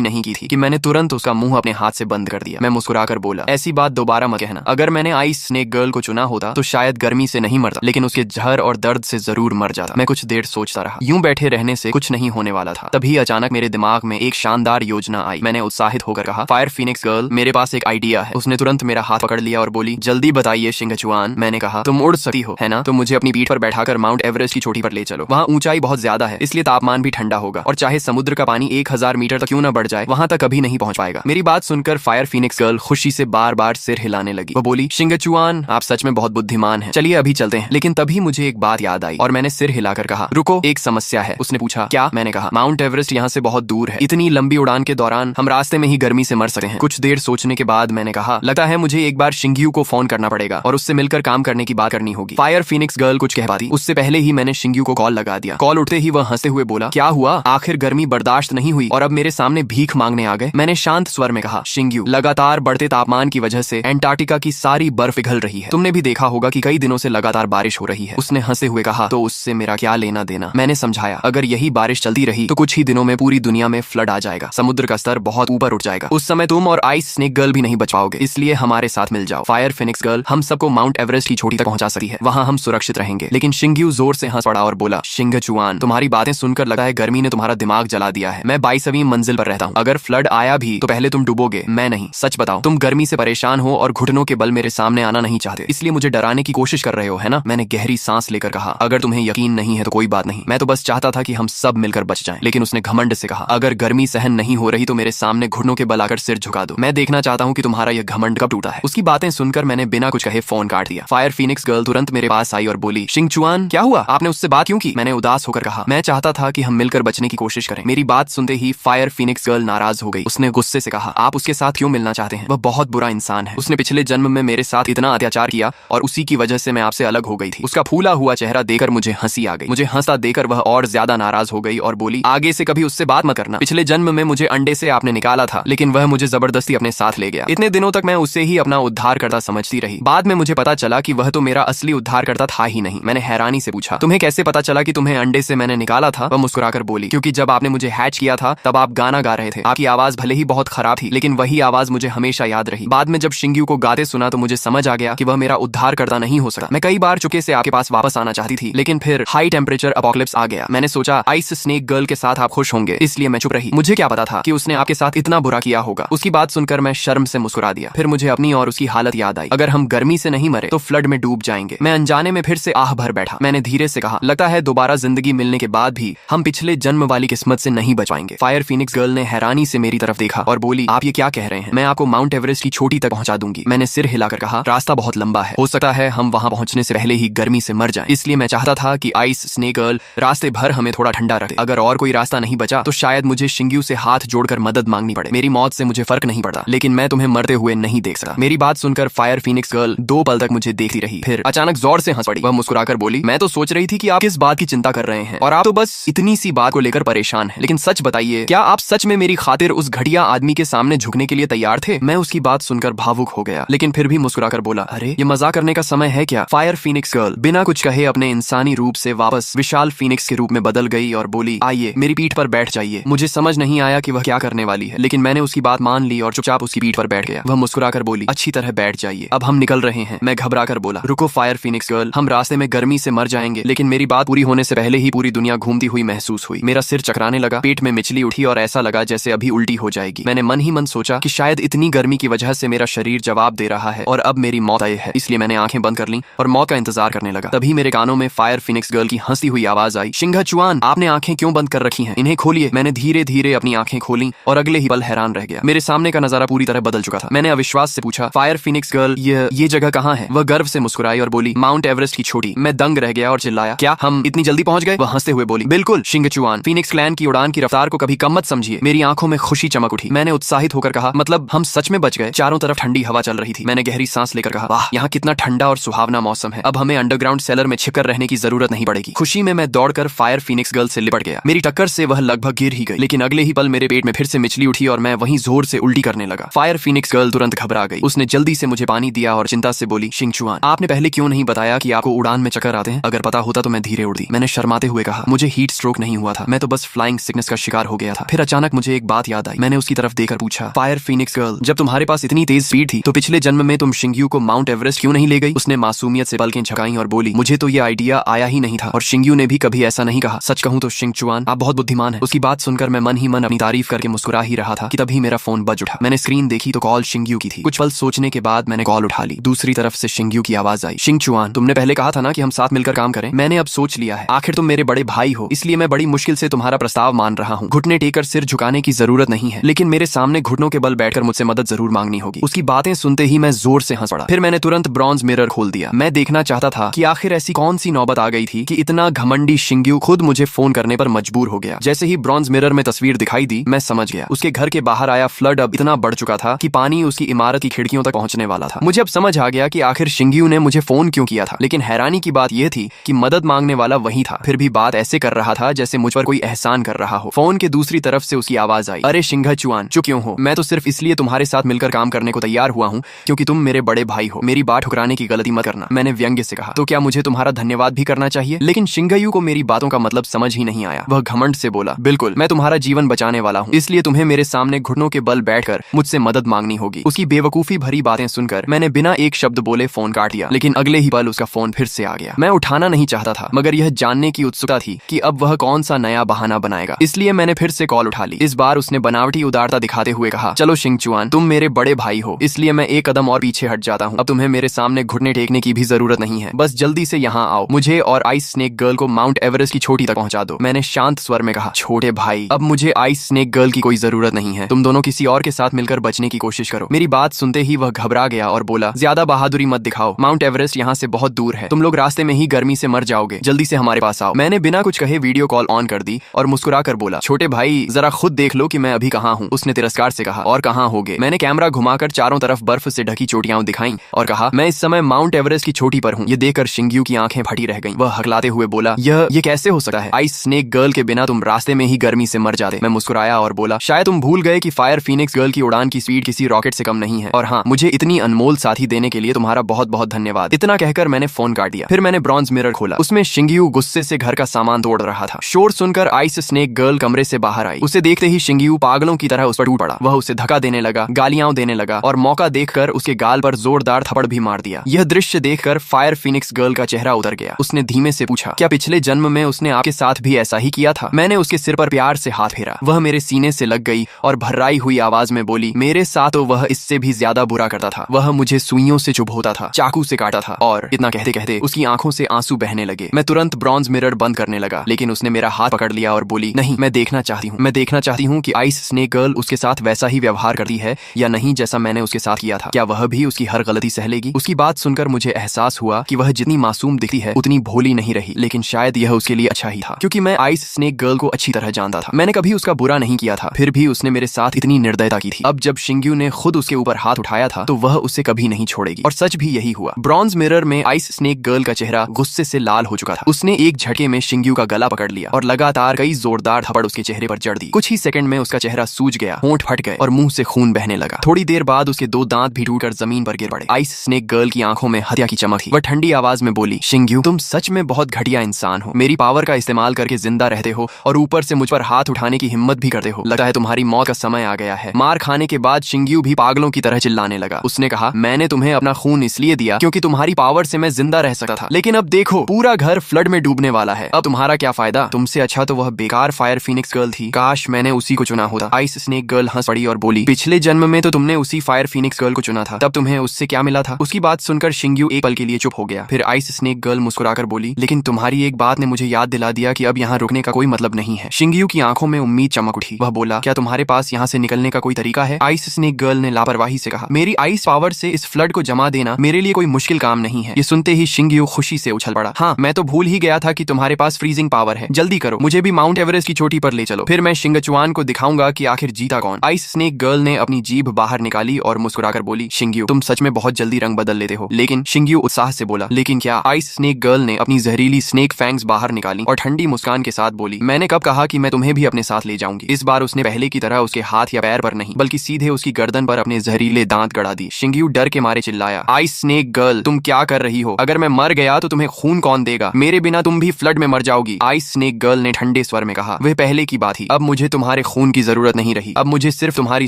नहीं की थी कि मैंने तुरंत उसका मुंह अपने हाथ से बंद कर दिया। मैं मुस्कुराकर बोला, ऐसी बात दोबारा मत कहना। अगर मैंने आइस स्नेक गर्ल को चुना होता तो शायद गर्मी से नहीं मरता, लेकिन उसके जहर और दर्द से जरूर मर जाता। मैं कुछ देर सोचता रहा। यूं बैठे रहने से कुछ नहीं होने वाला था। तभी अचानक मेरे दिमाग में एक शानदार योजना आई। मैंने उत्साहित होकर कहा, फायर फीनिक्स गर्ल, मेरे पास एक आइडिया है। उसने तुरंत मेरा हाथ पकड़ लिया और बोली, जल्दी बताइए शिंगचुआन। मैंने कहा, तुम उड़ सकती हो है ना, तो मुझे अपनी पीठ पर बैठाकर माउंट एवरेस्ट की चोटी पर ले चलो। वहाँ ऊंचाई बहुत ज्यादा है, इसलिए तापमान भी ठंडा होगा, और चाहे समुद्र का पानी 1000 मीटर तक क्यों न बढ़ जाए, वहां तक कभी नहीं पहुंच पाएगा। मेरी बात सुनकर फायर फीनिक्स गर्ल खुशी से बार बार सिर हिलाने लगी। वो बोली, शिंगचुआन, आप सच में बहुत बुद्धिमान हैं। चलिए अभी चलते हैं। लेकिन तभी मुझे एक बात याद आई और मैंने सिर हिलाकर कहा, रुको, एक समस्या है। उसने पूछा, क्या? मैंने कहा, माउंट एवरेस्ट यहाँ से बहुत दूर है। इतनी लंबी उड़ान के दौरान हम रास्ते में ही गर्मी से मर सकते हैं। कुछ देर सोचने के बाद मैंने कहा, लगता है मुझे एक बार शिंग्यू को फोन करना पड़ेगा और उससे मिलकर काम करने की बात करनी होगी। फायर फीनिक्स गर्ल कुछ कह पाती उससे पहले ही मैंने शिंग्यू को कॉल लगा दिया। कॉल उठते ही वह हंसते हुए बोला, क्या हुआ? आखिर गर्मी बर्दाश्त नहीं हुई और अब मेरे सामने भीख मांगने आ गए? मैंने शांत स्वर में कहा, शिंग्यू, लगातार बढ़ते तापमान की वजह से एंटार्क्टिका की सारी बर्फ पिघल रही है। तुमने भी देखा होगा कि कई दिनों से लगातार बारिश हो रही है। उसने हंसते हुए कहा, तो उससे मेरा क्या लेना देना? मैंने समझाया, अगर यही बारिश चलती रही तो कुछ ही दिनों में पूरी दुनिया में फ्लड आ जाएगा। समुद्र का स्तर बहुत ऊपर उठ जाएगा। उस समय तुम और आइस स्नेक गर्ल भी नहीं बच पाओगे, इसलिए हमारे साथ मिल जाओ। फायर फीनिक्स गर्ल हम सबको माउंट एवरेस्ट की चोटी तक पहुंचा सकती है, वहां हम सुरक्षित रहेंगे। लेकिन शिंग्यू जोर से हंस पड़ा और बोला, शिंगचुआन, तुम्हारी बातें सुनकर लगता है गर्मी ने तुम्हारा दिमाग जला दिया है। मैं 22वीं मंजिल पर रहता हूँ। अगर फ्लड आया भी तो पहले तुम डूबोगे, मैं नहीं। सच बताओ, तुम गर्मी से परेशान हो और घुटनों के बल मेरे सामने आना नहीं चाहते, इसलिए मुझे डराने की कोशिश कर रहे हो, है ना? मैंने गहरी सांस लेकर कहा, अगर तुम्हें यकीन नहीं है तो कोई बात नहीं, मैं तो बस चाहता था कि हम सब मिलकर बच जाएं। लेकिन उसने घमंड से कहा, अगर गर्मी सहन नहीं हो रही तो मेरे सामने घुटनों के बल आकर सिर झुका दो। मैं देखना चाहता हूँ कि तुम्हारा यह घमंड कब टूटा है। उसकी बातें सुनकर मैंने बिना कुछ कहे फोन काट दिया। फायर फीनिक्स गर्ल तुरंत मेरे पास आई और बोली, शिंगचुआन, क्या हुआ? आपने उससे बात क्यों की? मैंने उदास होकर कहा, मैं चाहता था कि हम मिलकर बचने की कोशिश करें। मेरी बात सुनते ही फायर फीनिक्स गर्ल नाराज हो गई। उसने गुस्से से कहा, आप उसके साथ क्यों मिलना चाहते हैं? वह बहुत बुरा इंसान है। उसने पिछले जन्म में मेरे साथ इतना अत्याचार किया और उसी की वजह से मैं आपसे अलग हो गई थी। उसका फूला हुआ चेहरा देखकर मुझे हंसी आ गई। मुझे हंसता देखकर वह और ज्यादा नाराज हो गई और बोली, आगे से कभी उससे बात मत करना। पिछले जन्म में मुझे अंडे से आपने निकाला था, लेकिन वह मुझे जबरदस्ती अपने साथ ले गया। इतने दिनों तक मैं उसे ही अपना उद्धारकर्ता समझती रही। बाद में मुझे पता चला कि वह तो मेरा असली उद्धारकर्ता था ही नहीं। मैंने हैरानी से पूछा, तुम्हें कैसे पता चला कि तुम्हें अंडे से मैंने निकाला था? वह मुस्कुराकर बोली, क्योंकि जब आपने मुझे हैच किया था तब आप गाना गा रहे थे। आपकी आवाज भले ही बहुत खराब थी, लेकिन वही आवाज मुझे हमेशा याद रही। बाद में जब शिंग्यू को गाते सुना तो मुझे समझ आ गया कि वह मेरा उद्धारकर्ता नहीं हो सकता। मैं कई बार चुके से आपके पास वापस आना चाहती थी, लेकिन फिर हाई टेम्परेचर अपोकलिप्स आ गया। मैंने सोचा आइस स्नेक गर्ल के साथ आप खुश होंगे, इसलिए मैं चुप रही। मुझे क्या पता था कि उसने आपके साथ इतना बुरा किया होगा। उसकी बात सुनकर मैं शर्म से मुस्कुरा दिया। फिर मुझे अपनी और उसकी हालत याद आई। अगर हम गर्मी से नहीं मरे तो फ्लड में डूब जाएंगे। मैं अनजाने में फिर से आह भर बैठा। मैंने धीरे से कहा, लगता है दोबारा जिंदगी मिलने के बाद भी हम पिछले जन्म वाली किस्मत से नहीं बच पाएंगे। फायर फीनिक्स गर्ल ने हैरानी से मेरी तरफ देखा और बोली, आप ये क्या कह रहे हैं? मैं आपको माउंट एवरेस्ट की चोटी तक पहुंचा दूंगी। मैंने सिर हिलाकर कहा, रास्ता बहुत लंबा है, हो सकता है हम वहां पहुंचने से पहले ही गर्मी से मर जाएं। इसलिए मैं चाहता था कि आइस स्नेक गर्ल रास्ते भर हमें थोड़ा ठंडा रखे। अगर और कोई रास्ता नहीं बचा तो शायद मुझे शिंग्यू से हाथ जोड़कर मदद मांगनी पड़े। मेरी मौत से मुझे फर्क नहीं पड़ता, लेकिन मैं तुम्हें मरते हुए नहीं देख सकता। मेरी बात सुनकर फायर फीनिक्स गर्ल 2 पल तक मुझे देखती रही, फिर अचानक जोर से हंस पड़ी। वह मुस्कुराकर बोली, मैं तो सोच रही थी कि आप किस बात की चिंता कर रहे हैं और आप तो बस इतनी सी बात को लेकर परेशान हैं। लेकिन सच बताइए, क्या आप सच में मेरी खातिर उस घटिया आदमी के सामने झुकने के लिए तैयार थे? मैं उसकी बात सुनकर भावुक हो गया, लेकिन फिर भी मुस्कुराकर बोला, अरे ये मजाक करने का समय है क्या? फायर फीनिक्स गर्ल बिना कुछ कहे अपने इंसानी रूप से वापस विशाल फीनिक्स के रूप में बदल गई और बोली, आइए मेरी पीठ पर बैठ जाइए। मुझे समझ नहीं आया कि वह क्या करने वाली है, लेकिन मैंने उसकी बात मान ली और चुपचाप उसकी पीठ पर बैठ गया। वह मुस्कुराकर बोली, अच्छी तरह बैठ जाइए, अब हम निकल रहे हैं। मैं घबराकर बोला, रुको फायर फीनिक्स गर्ल, हम रास्ते में गर्मी से मर जाएंगे। लेकिन मेरी बात पूरी होने से पहले ही पूरी दुनिया घूमती हुई महसूस हुई। मेरा सिर चकराने लगा, पेट में मिचली उठी और ऐसा लगा जैसे अभी उल्टी हो जाएगी। मैंने मन ही मन सोचा कि शायद इतनी गर्मी की वजह से मेरा शरीर जवाब दे रहा है और अब मेरी मौत आई है। इसलिए मैंने आंखें बंद कर ली और मौत का इंतजार करने लगा। तभी मेरे कानों में फायर फीनिक्स गर्ल की हंसती हुई आवाज आई, शिंगचुआन, आपने आंखें क्यों बंद कर रखी हैं? इन्हें खोलिए। मैंने धीरे धीरे अपनी आंखें खोली और अगले ही पल हैरान रह गया। मेरे सामने का नजारा पूरी तरह बदल चुका था। मैंने अविश्वास से पूछा, फायर फीनिक्स गर्ल, ये जगह कहाँ है? वह गर्व से मुस्कुराई और बोली, माउंट एवरेस्ट की चोटी। मैं दंग रह गया और चिल्लाया, क्या हम इतनी जल्दी पहुंच गए? वह हंसते हुए बोली, बिल्कुल शिंगचुआन, फीनिक्स क्लैन की उड़ान की रफ्तार को कभी कम मत समझिए। मेरी आंखों में खुशी चमक उठी। मैंने उत्साहित होकर कहा, मतलब हम सच में बच गए? चारों तरफ ठंडी हवा चल रही थी। मैंने गहरी सांस लेकर कहा, वाह, यहाँ कितना ठंडा और सुहावना मौसम है। अब हमें अंडरग्राउंड सेलर में छिपकर रहने की जरूरत नहीं पड़ेगी। खुशी में मैं दौड़कर फायर फीनिक्स गर्ल से लिपट गया। मेरी टक्कर से वह लगभग गिर ही गई, लेकिन अगले ही पल मेरे पेट में फिर से मिचली उठी और मैं वहीं जोर से उल्टी करने लगा। फायर फीनिक्स गर्ल तुरंत घबरा गई। उसने जल्दी से मुझे पानी दिया और चिंता से बोली, शिंगचुआन, आपने पहले क्यों नहीं बताया कि आपको उड़ान में चक्कर आते हैं? अगर पता होता तो मैं धीरे उड़ती। मैंने मैंने शर्माते हुए कहा, मुझे हीट स्ट्रोक नहीं हुआ था, मैं तो बस फ्लाइंग सिकनेस का शिकार हो गया था। फिर अचानक मुझे एक बात याद आई। मैंने उसकी तरफ देखकर पूछा, फायर फीनिक्स गर्ल, जब तुम्हारे पास इतनी तेज स्पीड थी तो पिछले जन्म में तुम शिंग्यू को माउंट एवरेस्ट क्यों नहीं ले गई? उसने मासूमियत से पलकें झपकाई और बोली, मुझे तो ये आइडिया आया ही नहीं था और शिंग्यू ने भी कभी ऐसा नहीं कहा। सच कहूं तो शिंगचुआन, आप बहुत बुद्धिमान हैं। उसकी बात सुनकर मैं मन ही मन अपनी तारीफ करके मुस्कुरा ही रहा था कि तभी मेरा फोन बज उठा। मैंने स्क्रीन देखी तो कॉल शिंग्यू की थी। कुछ पल सोचने के बाद मैंने कॉल उठा ली। दूसरी तरफ से शिंग्यू की आवाज आई, शिंगचुआन, तुमने पहले कहा था ना कि हम साथ मिलकर काम करें। मैंने अब सोच लिया है, आखिर तुम मेरे बड़े भाई हो, इसलिए मैं बड़ी मुश्किल से तुम्हारा प्रस्ताव मान रहा हूँ। घुटने टेकर सिर झुकाने की जरूरत नहीं है, लेकिन मेरे सामने घुटनों के बल बैठकर मुझसे मदद जरूर मांगनी होगी। उसकी बातें सुनते ही मैं जोर से हंस पड़ा। फिर मैंने तुरंत ब्रॉन्ज मिरर खोल दिया। मैं देखना चाहता था कि आखिर ऐसी कौन सी नौबत आ गई थी कि इतना घमंडी शिंग्यू खुद मुझे फोन करने पर मजबूर हो गया। जैसे ही ब्रॉन्ज मिरर में तस्वीर दिखाई दी, मैं समझ गया। उसके घर के बाहर आया फ्लड अब इतना बढ़ चुका था कि पानी उसकी इमारत की खिड़कियों तक पहुंचने वाला था। मुझे अब समझ आ गया कि आखिर शिंग्यू ने मुझे फोन क्यों किया था। लेकिन हैरानी की बात यह थी कि मदद मांगने वाला वही था, फिर भी बात ऐसे कर रहा था जैसे मुझ पर कोई एहसान कर रहा हो। फोन के दूसरी तरफ से उसकी आवाज आई, अरे शिंगचुआन, चुप क्यों हो? मैं तो सिर्फ इसलिए तुम्हारे साथ मिलकर काम करने को तैयार हुआ हूँ क्योंकि तुम मेरे बड़े भाई हो। मेरी बात ठुकराने की गलती मत करना। मैंने व्यंग्य से कहा, तो क्या मुझे तुम्हारा धन्यवाद भी करना चाहिए? लेकिन शिंगयू को मेरी बातों का मतलब समझ ही नहीं आया। वह घमंड से बोला, बिल्कुल, मैं तुम्हारा जीवन बचाने वाला हूँ, इसलिए तुम्हें मेरे सामने घुटनों के बल बैठकर मुझसे मदद मांगनी होगी। उसकी बेवकूफी भरी बातें सुनकर मैंने बिना एक शब्द बोले फोन काट दिया। लेकिन अगले ही पल उसका फोन फिर से आ गया। मैं उठाना नहीं चाहता था, मगर यह जानने की उत्सुकता थी कि अब वह कौन सा नया बहाना बनाएगा, इसलिए मैंने फिर से कॉल उठा ली। इस बार उसने बनावटी उदारता दिखाते हुए कहा, चलो शिंगचुआन, तुम मेरे बड़े भाई हो, इसलिए मैं एक कदम और पीछे हट जाता हूँ। अब तुम्हें मेरे सामने घुटने टेकने की भी जरूरत नहीं है, बस जल्दी से यहाँ आओ, मुझे और आइस स्नेक गर्ल को माउंट एवरेस्ट की चोटी तक पहुंचा दो। मैंने शांत स्वर में कहा, छोटे भाई, अब मुझे आइस स्नेक गर्ल की कोई जरूरत नहीं है, तुम दोनों किसी और के साथ मिलकर बचने की कोशिश करो। मेरी बात सुनते ही वह घबरा गया और बोला, ज्यादा बहादुरी मत दिखाओ, माउंट एवरेस्ट यहाँ से बहुत दूर है, तुम लोग रास्ते में ही गर्मी से मर जाओगे, जल्दी से हमारे पास आओ। मैंने बिना कुछ कहे वीडियो कॉल ऑन कर दी और मुस्कुरा कर बोला, छोटे भाई, जरा खुद देख लो कि मैं अभी कहाँ हूँ। उसने तिरस्कार से कहा, और कहाँ होगे? मैंने कैमरा घुमाकर चारों तरफ बर्फ से ढकी चोटियां दिखाई और कहा, मैं इस समय माउंट एवरेस्ट की चोटी पर हूँ। ये देखकर शिंग्यू की आंखें फटी रह गईं। वह हकलाते हुए बोला, ये कैसे हो सकता है? आइस स्नेक गर्ल के बिना तुम रास्ते में ही गर्मी से मर जाते। मैं मुस्कुराया और बोला, शायद तुम भूल गए कि फायर फीनिक्स गर्ल की उड़ान की स्पीड किसी रॉकेट से कम नहीं है, और हाँ, मुझे इतनी अनमोल साथी देने के लिए तुम्हारा बहुत बहुत धन्यवाद। इतना कहकर मैंने फोन काट दिया। फिर मैंने ब्रॉन्ज मिरर खोला। उसमें शिंग्यू गुस्से से घर का सामान तोड़ रहा था। शोर सुनकर आइस स्नेक गर्ल कमरे से बाहर आई। उसे देखते ही शिंग्यू पागलों की तरह उस पर टूट पड़ा। वह उसे धक्का देने लगा, गालियां देने लगा और मौका देखकर उसके गाल पर जोरदार थप्पड़ भी मार दिया। यह दृश्य देखकर फायर फीनिक्स गर्ल का चेहरा उतर गया। उसने धीमे से पूछा, क्या पिछले जन्म में उसने आपके साथ भी ऐसा ही किया था? मैंने उसके सिर पर प्यार से हाथ फेरा। वह मेरे सीने से लग गई और भर्राई हुई आवाज में बोली, मेरे साथ तो वह इससे भी ज्यादा बुरा करता था। वह मुझे सुइयों से चुभोता था, चाकू से काटा था, और इतना कहते कहते उसकी आंखों से आंसू बहने लगे। मैं तुरंत ब्रॉन्ज मिरर बंद करने लगा, लेकिन उसने मेरा हाथ पकड़ लिया और बोली, नहीं, मैं देखना चाहती हूँ कि आइस स्नेक गर्ल उसके साथ वैसा ही व्यवहार करती है या नहीं जैसा मैंने उसके साथ किया था। क्या वह भी उसकी हर गलती सह लेगी? उसकी बात सुनकर मुझे एहसास हुआ कि वह जितनी मासूम दिखती है उतनी भोली नहीं रही, लेकिन शायद यह उसके लिए अच्छा ही था, क्योंकि मैं आइस स्नेक गर्ल को अच्छी तरह जानता था। मैंने कभी उसका बुरा नहीं किया था, फिर भी उसने मेरे साथ इतनी निर्दयता की थी। अब जब शिंग्यू ने खुद उसके ऊपर हाथ उठाया था तो वह उसे कभी नहीं छोड़ेगी, और सच भी यही हुआ। ब्रॉन्ज मिरर में आइस स्नेक गर्ल का चेहरा गुस्से से लाल हो चुका था। उसने एक झटके में शिंग्यू का गला पकड़ लिया और लगातार कई जोरदार थप्पड़ उसके चेहरे पर जड़ दी। कुछ ही सेकंड में उसका चेहरा सूज गया, होंठ फट गए और मुंह से खून बहने लगा। थोड़ी देर बाद उसके 2 दांत भी टूटकर जमीन पर गिर पड़े। आइस स्नेक गर्ल की आंखों में हत्या की चमक थी। वह ठंडी आवाज में बोली, शिंग्यू, तुम सच में बहुत घटिया इंसान हो। मेरी पावर का इस्तेमाल करके जिंदा रहते हो और ऊपर से मुझ पर हाथ उठाने की हिम्मत भी करते हो। लगता है तुम्हारी मौत का समय आ गया है। मार खाने के बाद शिंग्यू भी पागलों की तरह चिल्लाने लगा। उसने कहा, मैंने तुम्हें अपना खून इसलिए दिया क्योंकि तुम्हारी पावर से मैं जिंदा रह सकता था, लेकिन अब देखो, पूरा घर फ्लड में डूबने वाला है। अब तुम्हारा क्या फायदा? तुमसे अच्छा तो वह बेकार फायर फीनिक्स गर्ल थी। काश मैंने उसी को चुना होता। आइस स्नेक गर्ल हंस पड़ी और बोली, पिछले जन्म में तो तुमने उसी फायर फीनिक्स गर्ल को चुना था, तब तुम्हें उससे क्या मिला था? उसकी बात सुनकर शिंग्यू एक पल के लिए चुप हो गया। फिर आइस स्नेक गर्ल मुस्कुराकर बोली, लेकिन तुम्हारी एक बात ने मुझे याद दिला दिया कि अब यहाँ रुकने का कोई मतलब नहीं है। शिंग्यू की आंखों में उम्मीद चमक उठी। वह बोला, क्या तुम्हारे पास यहाँ से निकलने का कोई तरीका है? आइस स्नेक गर्ल ने लापरवाही से कहा, मेरी आइस पावर से इस फ्लड को जमा देना मेरे लिए कोई मुश्किल काम नहीं है। ये सुनते ही शिंग्यू खुशी से उछल पड़ा। हाँ, मैं तो भूल ही गया था कि तुम्हारे पास फ्रीजिंग पावर है। जल्दी करो, मुझे भी माउंट एवरेस्ट की चोटी पर ले चलो, फिर मैं शिंगचुआन को दिखाऊंगा कि आखिर जीता कौन। आइस स्नेक गर्ल ने अपनी जीभ बाहर निकाली और मुस्कुराकर बोली, शिंग्यू, तुम सच में बहुत जल्दी रंग बदल लेते हो। लेकिन शिंग्यू उत्साह से बोला, लेकिन क्या? आइस स्नेक गर्ल ने अपनी जहरीली स्नेक फैंग्स बाहर निकाली और ठंडी मुस्कान के साथ बोली, मैंने कब कहा कि मैं तुम्हें भी अपने साथ ले जाऊंगी। इस बार उसने पहले की तरह उसके हाथ या पैर पर नहीं, बल्कि सीधे उसकी गर्दन पर अपने जहरीले दांत गड़ा दी। शिंग्यू डर के मारे चिल्लाया, आइस स्नेक गर्ल, तुम क्या कर रही हो? अगर मैं मर गया तो तुम्हें खून कौन देगा? मेरे बिना तुम तुम भी फ्लड में मर जाओगी, आइस स्नेक गर्ल ने ठंडे स्वर में कहा। वह पहले की बात ही, अब मुझे तुम्हारे खून की जरूरत नहीं रही, अब मुझे सिर्फ तुम्हारी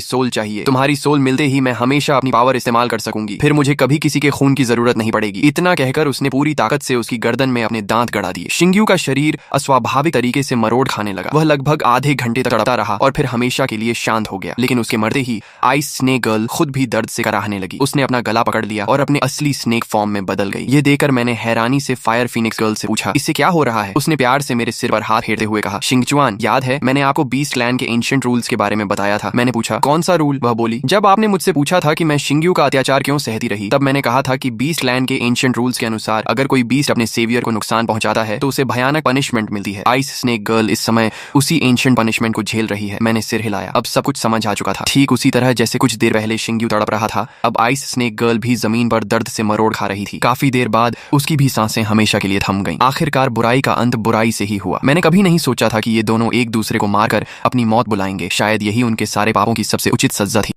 सोल चाहिए। तुम्हारी सोल मिलते ही मैं हमेशा अपनी पावर इस्तेमाल कर सकूंगी, फिर मुझे कभी किसी के खून की जरूरत नहीं पड़ेगी। इतना कहकर उसने पूरी ताकत से उसकी गर्दन में अपने दांत गड़ा दिए। शिंग्यू का शरीर अस्वाभाविक तरीके से मरोड़ खाने लगा। वह लगभग आधे घंटे तक तड़पता रहा और फिर हमेशा के लिए शांत हो गया। लेकिन उसके मरते ही आइस स्नेक गर्ल खुद भी दर्द से कराहने लगी। उसने अपना गला पकड़ लिया और अपने असली स्नेक फॉर्म में बदल गई। ये देखकर मैंने हैरानी से फायर फीनिक्स गर्ल से पूछा, इससे क्या हो रहा है? उसने प्यार से मेरे सिर पर हाथ फेरते हुए कहा, शिंगचुआन, याद है मैंने आपको बीस्ट क्लैन के एंशिएंट रूल्स के बारे में बताया था? मैंने पूछा, कौन सा रूल? वह बोली, जब आपने मुझसे पूछा था कि मैं शिंग्यू का अत्याचार क्यों सहती रही, तब मैंने कहा था कि बीस्ट क्लैन के एंशिएंट रूल्स के अनुसार अगर कोई बीस्ट अपने सेवियर को नुकसान पहुंचाता है तो उसे भयानक पनिशमेंट मिलती है। आइस स्नेक गर्ल इस समय उसी एंशिएंट पनिशमेंट को झेल रही है। मैंने सिर हिलाया। अब सब कुछ समझ आ चुका था। ठीक उसी तरह जैसे कुछ देर पहले शिंग्यू तड़प रहा था, अब आइस स्नेक गर्ल भी जमीन पर दर्द से मरोड़ खा रही थी। काफी देर बाद उसकी भी सांसें हमेशा के लिए थम गईं। आखिरकार बुराई का अंत बुराई से ही हुआ। मैंने कभी नहीं सोचा था कि ये दोनों एक दूसरे को मारकर अपनी मौत बुलाएंगे। शायद यही उनके सारे पापों की सबसे उचित सजा थी।